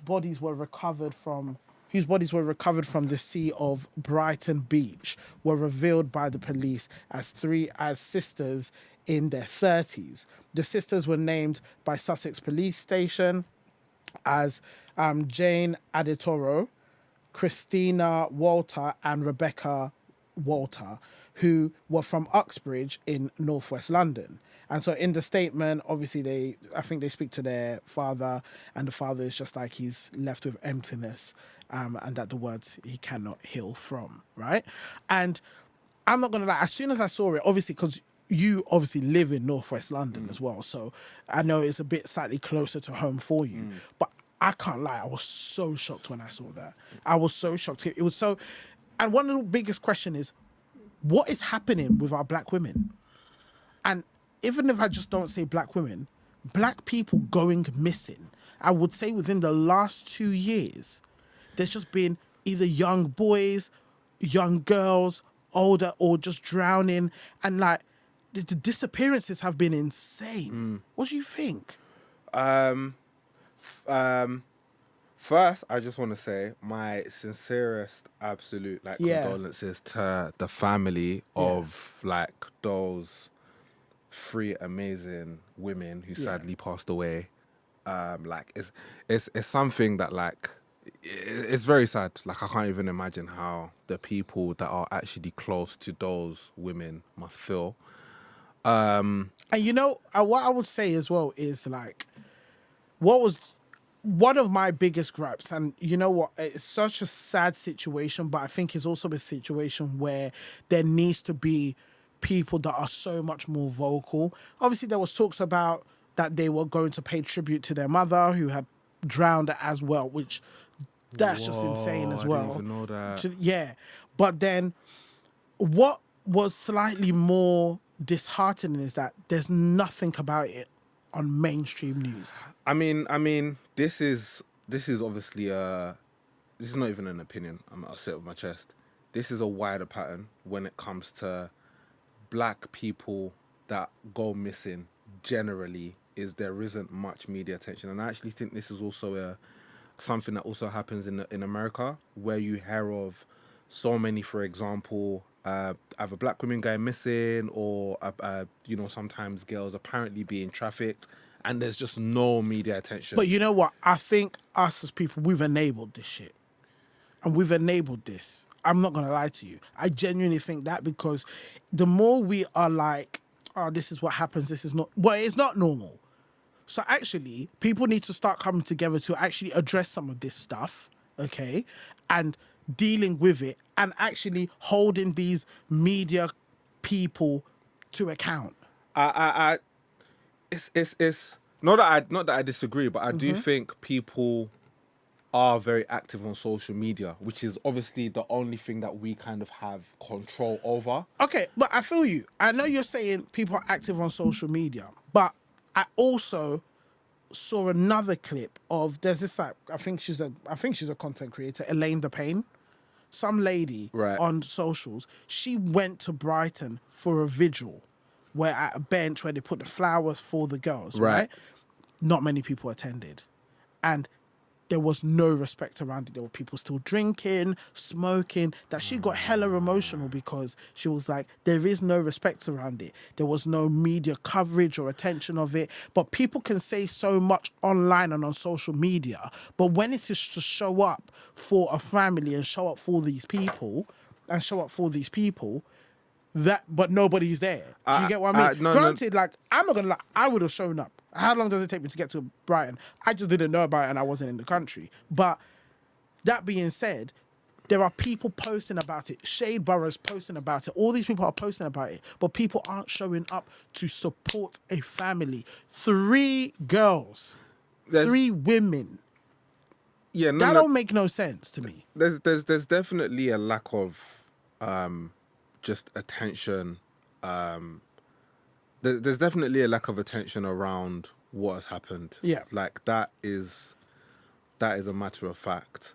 bodies were recovered from the sea of Brighton Beach were revealed by the police as sisters in their 30s. The sisters were named by Sussex Police Station as Jane Adetoro, Christina Walter, and Rebecca Walter, who were from Uxbridge in northwest London. And so in the statement, obviously I think they speak to their father, and the father is just like he's left with emptiness, and that the words he cannot heal from, right? And I'm not gonna lie, as soon as I saw it, obviously, because you obviously live in northwest London as well, so I know it's a bit slightly closer to home for you, but I can't lie, I was so shocked when I saw that. I was so shocked. It was so, and one of the biggest questions is, what is happening with our black women? And even if I just don't say black women, black people going missing, I would say within the last 2 years, there's just been either young boys, young girls, older, or just drowning. And like, the disappearances have been insane. What do you think? First, I just want to say my sincerest, absolute condolences to the family of like those 3 amazing women who sadly passed away. It's something that like it's very sad. Like I can't even imagine how the people that are actually close to those women must feel. And you know what I would say as well is like, what was one of my biggest gripes, and you know what, it's such a sad situation, but I think it's also a situation where there needs to be people that are so much more vocal. Obviously, there was talks about that they were going to pay tribute to their mother who had drowned as well, which that's just insane as well. I didn't even know that. Yeah. But then what was slightly more disheartening is that there's nothing about it on mainstream news. I mean, this is obviously this is not even an opinion. I'll say it with my chest. This is a wider pattern when it comes to black people that go missing. Generally, is there isn't much media attention, and I actually think this is also something that also happens in America, where you hear of so many, for example, either black women going missing, or sometimes girls apparently being trafficked, and there's just no media attention. But you know what? I think us as people, we've enabled this shit, and we've enabled this. I'm not gonna lie to you. I genuinely think that, because the more we are like, oh, this is what happens, this is not, well, it's not normal. So actually, people need to start coming together to actually address some of this stuff, okay? And dealing with it, and actually holding these media people to account. It's not that I disagree, but I do think people are very active on social media, which is obviously the only thing that we kind of have control over. Okay, but I feel you. I know you're saying people are active on social media, but I also saw another clip of, there's this like, I think she's a content creator, Elaine the Pain. Some lady on socials, she went to Brighton for a vigil where at a bench where they put the flowers for the girls, right? Not many people attended. And there was no respect around it. There were people still drinking, smoking, that she got hella emotional because she was like, there is no respect around it. There was no media coverage or attention of it. But people can say so much online and on social media, but when it is to show up for a family and show up for these people, but nobody's there. Do you get what I mean? Granted, like, I'm not gonna lie, I would have shown up. How long does it take me to get to Brighton? I just didn't know about it and I wasn't in the country. But that being said, there are people posting about it. Shade Borough's posting about it. All these people are posting about it. But people aren't showing up to support a family. 3 girls. 3 women. Yeah, that don't make no sense to me. There's definitely a lack of just attention. There's definitely a lack of attention around what has happened. Yeah. Like that is a matter of fact.